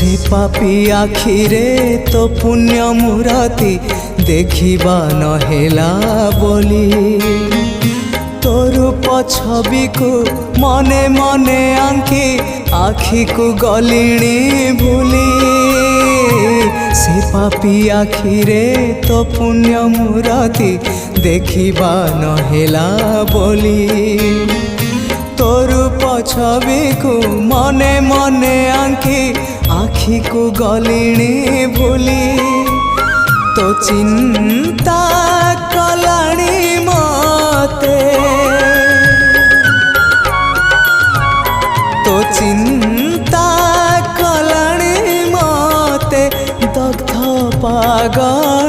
से पापी आखिरे तो पुण्य मूरति देखिबा नहेला बोली तो रूप छवि को मने मने आंकी आखि को गलिणी भूली से पापी आखिरे तो पुण्य मूरति देखिबा नहेला बोली तो रूप छवि को मने मने आंकी आखि को गलिणी भूली तो चिंता कलाणी मते तो चिंता कलाणी मते दग्ध पागल